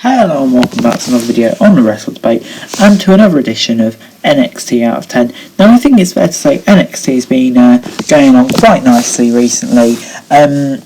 Hello and welcome back to another video on the Wrestle Debate and to another edition of NXT Out of 10. Now I think it's fair to say NXT has been going on quite nicely recently. Ever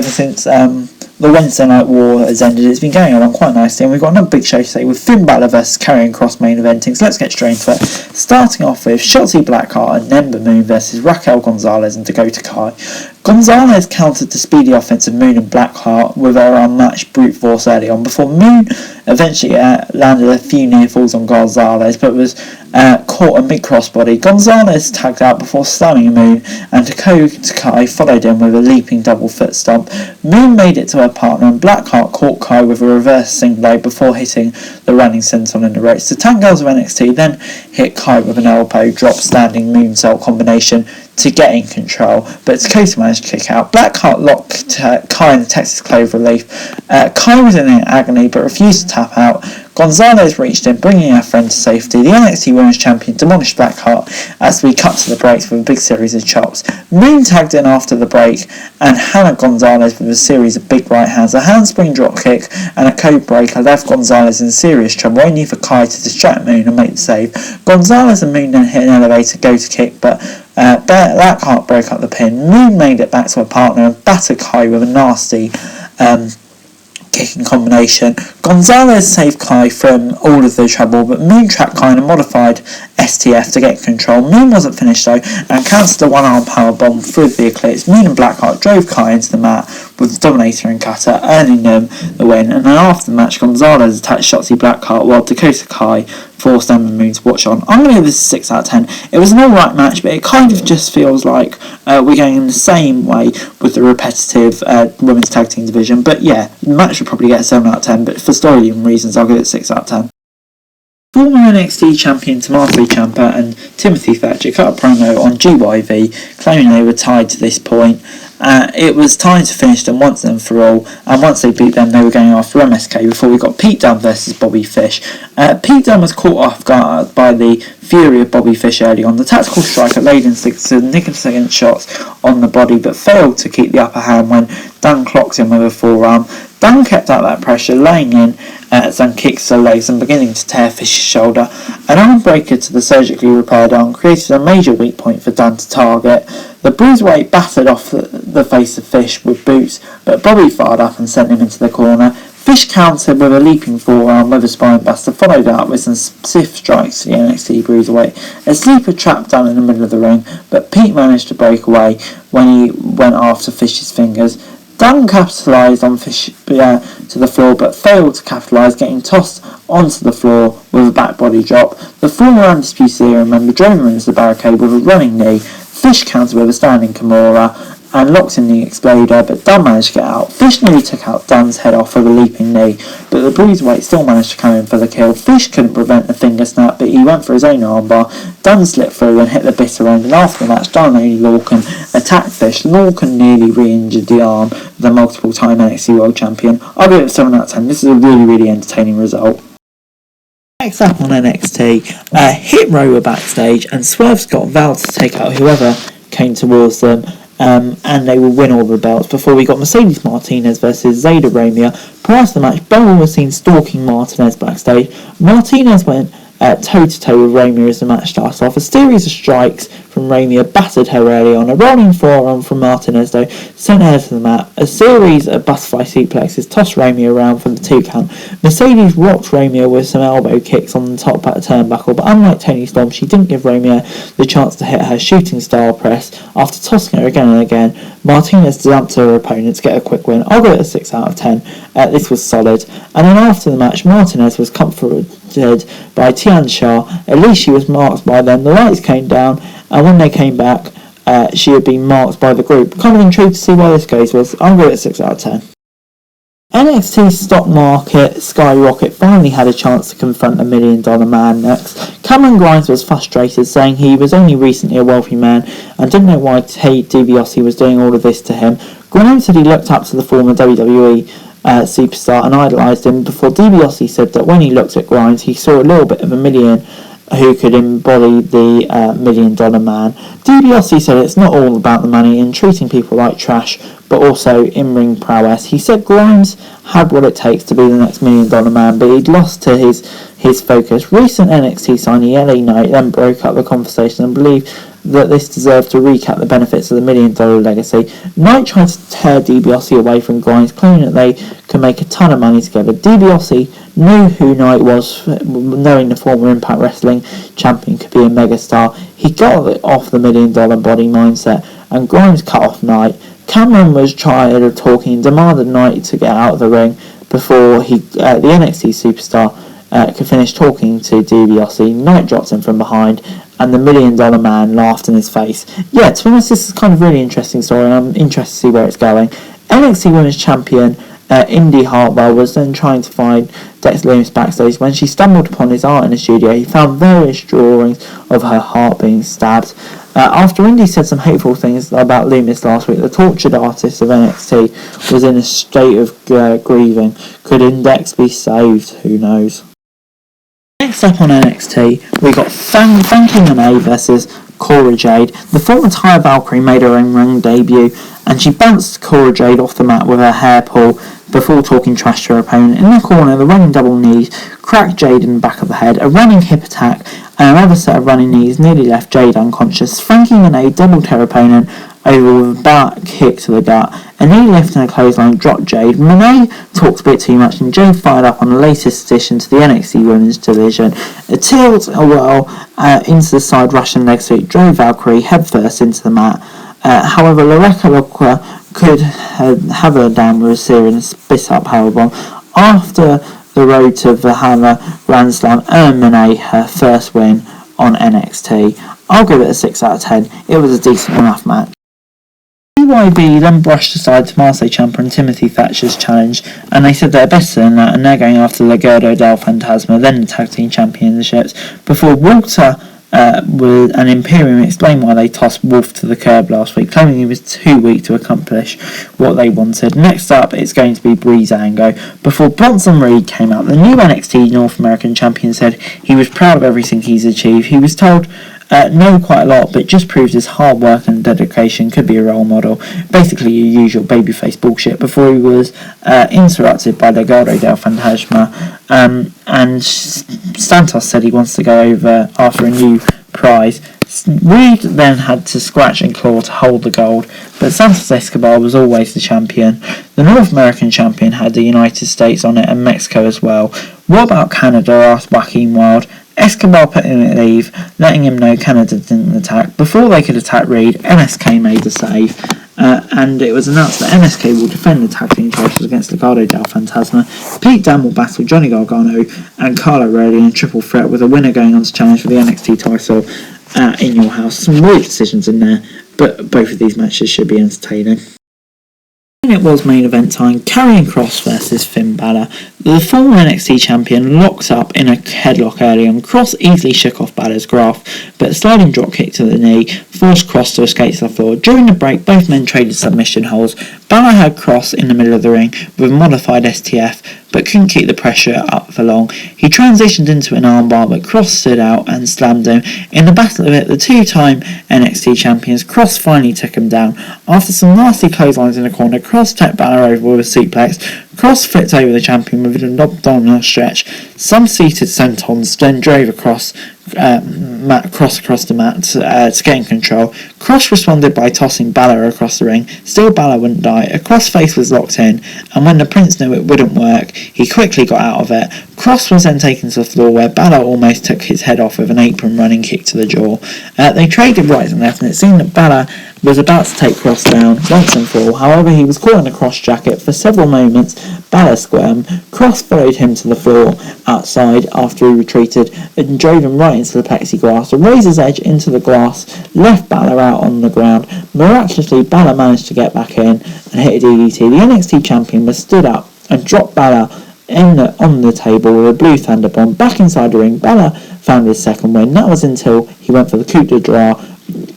since the Wednesday Night War has ended, it's been going along quite nicely, and we've got another big show today with Finn Balor versus Karrion Kross main eventing, so let's get straight into it. Starting off with Shotzi Blackheart and Ember Moon versus Raquel Gonzalez and Dakota Kai. Gonzalez countered the speedy offense of Moon and Blackheart with her unmatched brute force early on, before Moon eventually landed a few near falls on Gonzalez, but was caught a mid-crossbody. Gonzalez tagged out before slamming Moon, and Dakota Kai followed him with a leaping double foot stomp. Moon made it to her partner, and Blackheart caught Kai with a reverse singlet before hitting the running senton in the ropes. The Tank Girls of NXT then hit Kai with an elbow drop standing moonsault combination to get in control, but Dakota managed to kick out. Blackheart locked Kai in the Texas Cloverleaf. Kai was in agony but refused to tap out. Gonzalez reached in, bringing her friend to safety. The NXT Women's Champion demolished Blackheart as we cut to the breaks with a big series of chops. Moon tagged in after the break and hammered Gonzalez with a series of big right hands. A handspring drop kick and a code breaker left Gonzalez in serious trouble, only for Kai to distract Moon and make the save. Gonzalez and Moon then hit an elevator go-to kick, but Blackheart broke up the pin. Moon made it back to her partner and battered Kai with a nasty kicking combination. Gonzalez saved Kai from all of the trouble, but Moon trapped Kai in a modified STF to get control. Moon wasn't finished though, and countered a one-arm powerbomb through the Eclipse. Moon and Blackheart drove Kai into the mat with the Dominator and Cutter, earning them the win. And then after the match, Gonzalez attacked Shotzi Blackheart while Dakota Kai forced Ember Moon to watch on. I'm going to give this a 6 out of 10. It was an alright match, but it kind of just feels like we're going in the same way with the repetitive women's tag team division. But yeah, the match should probably get a 7 out of 10, but for storyline reasons, I'll give it 6 out of 10. Former NXT champion Tommaso Ciampa and Timothy Thatcher cut a promo on GYV, claiming they were tied to this point. It was time to finish them once and for all, and once they beat them, they were going after MSK before we got Pete Dunne versus Bobby Fish. Pete Dunne was caught off guard by the fury of Bobby Fish early on. The tactical striker laid in significant shots on the body, but failed to keep the upper hand when Dunne clocked him with a forearm. Dunne kept out that pressure, laying in some kicks to the legs and beginning to tear Fish's shoulder. An arm breaker to the surgically repaired arm created a major weak point for Dunne to target. The bruiserweight battered off the face of Fish with boots, but Bobby fired up and sent him into the corner. Fish countered with a leaping forearm with a spine buster, followed up with some stiff strikes to the NXT bruiserweight. A sleeper trapped Dunne in the middle of the ring, but Pete managed to break away when he went after Fish's fingers. Dunne capitalised on Fish to the floor, but failed to capitalise, getting tossed onto the floor with a back body drop. The former Undisputed Era member drove him into the barricade with a running knee. Fish countered with a standing Kimura and locked in the exploder, but Dunne managed to get out. Fish nearly took out Dunne's head off with a leaping knee, but the bruiserweight still managed to come in for the kill. Fish couldn't prevent the finger snap, but he went for his own armbar. Dunne slipped through and hit the bitter end, and after the match, Dunne and Lorcan attacked Fish. Lorcan nearly re-injured the arm of the multiple-time NXT World Champion. I'll give it a 7 out of 10. This is a really entertaining result. Next up on NXT, Hit Row were backstage, and Swerve Scott vowed to take out whoever came towards them, and they will win all the belts. Before we got Mercedes Martinez versus Zara Ramia. Prior to the match, Balor was seen stalking Martinez backstage. Martinez went toe-to-toe with Ramirez as the match started off. A series of strikes from Ramia battered her early on. A rolling forearm from Martinez, though, sent her to the mat. A series of butterfly suplexes tossed Ramia around for the 2 count. Mercedes rocked Ramia with some elbow kicks on the top at a turnbuckle, but unlike Toni Storm, she didn't give Ramia the chance to hit her shooting star press. After tossing her again and again, Martinez dumped her opponent to get a quick win. I'll give it a 6 out of 10. This was solid. And then after the match, Martinez was comforted by Tian Sha. At least she was marked by them. The lights came down, and when they came back, she had been marked by the group. Kind of intrigued to see where this goes was. I'll give it a 6 out of 10. NXT's stock market skyrocket finally had a chance to confront the $1 million man next. Cameron Grimes was frustrated, saying he was only recently a wealthy man and didn't know why Tate DiBiase was doing all of this to him. Grimes said he looked up to the former WWE superstar and idolised him, before DiBiase said that when he looked at Grimes he saw a little bit of $1 million who could embody the $1 million man. DiBiase said it's not all about the money and treating people like trash, but also in-ring prowess. He said Grimes had what it takes to be the next $1 million man, but he'd lost to his focus. Recent NXT signee LA Knight then broke up the conversation and believed that this deserved to recap the benefits of the $1 million legacy. Knight tried to tear DiBiase away from Grimes, claiming that they could make a ton of money together. DiBiase knew who Knight was, knowing the former Impact Wrestling champion could be a megastar. He got off the $1 million body mindset, and Grimes cut off Knight. Cameron was tired of talking and demanded Knight to get out of the ring before the NXT superstar could finish talking to DiBiase. Knight dropped him from behind, and the $1 million man laughed in his face. Yeah, to be honest, this is kind of really interesting story, and I'm interested to see where it's going. NXT Women's Champion Indy Hartwell was then trying to find Dexter Lumis backstage when she stumbled upon his art in the studio. He found various drawings of her heart being stabbed. After Indy said some hateful things about Lumis last week, the tortured artist of NXT was in a state of grieving. Could Index be saved? Who knows? Next up on NXT, we got Fang In versus Cora Jade. The former Taya Valkyrie made her own ring debut, and she bounced Cora Jade off the mat with her hair pull before talking trash to her opponent. In the corner, the running double knees cracked Jade in the back of the head. A running hip attack and another set of running knees nearly left Jade unconscious. Frankie Monet doubled her opponent over with a back kick to the gut. A knee lift and a clothesline dropped Jade. Monet talked a bit too much, and Jade fired up on the latest addition to the NXT Women's division. A tilt into the side Russian leg sweep drove Valkyrie headfirst into the mat. However, Loretta Locke could have her down with a serious spit-up powerbomb. After the road to Valhalla Grand Slam earned Monet her first win on NXT. I'll give it a 6 out of 10. It was a decent enough match. BYB then brushed aside Tommaso Ciampa and Timothy Thatcher's challenge, and they said they're better than that, and they're going after Legado del Fantasma, then the tag team championships, before Walter and Imperium explained why they tossed Wolf to the curb last week, claiming he was too weak to accomplish what they wanted. Next up, it's going to be Breezango. Before Bronson Reed came out, the new NXT North American champion said he was proud of everything he's achieved. He was told no quite a lot, but just proved his hard work and dedication could be a role model. Basically your usual babyface bullshit, before he was interrupted by Legado del Fantasma, and Santos said he wants to go over after a new prize. Reed then had to scratch and claw to hold the gold, but Santos Escobar was always the champion. The North American champion had the United States on it and Mexico as well. What about Canada? Asked Joaquin Wild. Escobar put him at leave, letting him know Canada didn't attack. Before they could attack Reed, MSK made the save, and it was announced that MSK will defend the tag team titles against Legado del Fantasma. Pete Dunne will battle Johnny Gargano and Carlo Rowley in a triple threat, with a winner going on to challenge for the NXT title in your house. Some weird decisions in there, but both of these matches should be entertaining. It was main event time. Karrion Kross versus Finn Balor. The former NXT champion locked up in a headlock early on. Kross easily shook off Balor's grasp, but a sliding drop kick to the knee forced Kross to escape to the floor. During the break, both men traded submission holds. Balor had Kross in the middle of the ring with a modified STF, but couldn't keep the pressure up for long. He transitioned into an armbar, but Kross stood out and slammed him. In the battle of it, the two-time NXT champions, Kross finally took him down. After some nasty clotheslines in the corner, Kross tapped Balor over with a suplex. Kross flipped over the champion with an abdominal stretch. Some seated sentons then drove across across the mat to gain control. Kross responded by tossing Balor across the ring. Still, Balor wouldn't die. A Kross face was locked in, and when the Prince knew it wouldn't work, he quickly got out of it. Kross was then taken to the floor, where Balor almost took his head off with an apron running kick to the jaw. They traded right and left, and it seemed that Balor was about to take Kross down once and for all. However, he was caught in a Kross jacket for several moments. Balor squirmed. Kross followed him to the floor outside after he retreated and drove him right into the plexiglass. A razor's edge into the glass left Balor out on the ground. Miraculously, Balor managed to get back in and hit a DDT. The NXT champion was stood up and dropped Balor on the table with a blue thunder bomb. Back inside the ring, Balor found his second win. That was until he went for the coup de grace.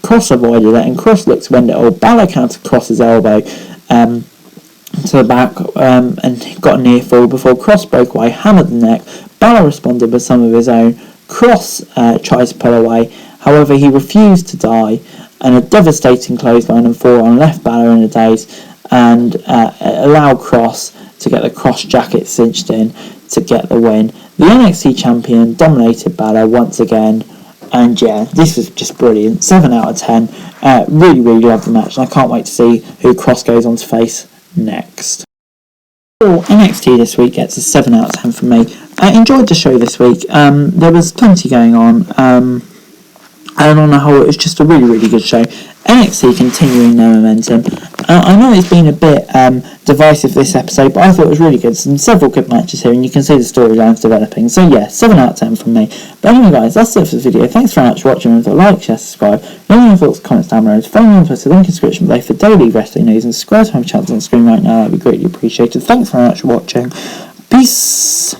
Kross avoided it, and Kross looked to end it all. Balor countered Kross's elbow to the back and got a near fall before Kross broke away, hammered the neck. Balor responded with some of his own. Cross tries to pull away, however he refused to die, and a devastating clothesline and forearm left Balor in a daze, and allowed Cross to get the cross jacket cinched in to get the win. The NXT champion dominated Balor once again, and yeah, this was just brilliant. 7 out of 10. Really, really loved the match, and I can't wait to see who Cross goes on to face next. NXT this week gets a 7 out of 10 from me. I enjoyed the show this week. There was plenty going on, and on the whole it was just a really, really good show. NXT continuing their momentum. I know it's been a bit divisive this episode, but I thought it was really good. Several good matches here, and you can see the storylines developing. So yeah, 7 out of 10 from me. But anyway guys, that's it for the video. Thanks very much for watching. Remember to like, share, subscribe. Leave your thoughts, comments down below. Follow me on Twitter, link in the description below for daily wrestling news, and subscribe to my channel on the screen right now. That would be greatly appreciated. Thanks very much for watching. Peace!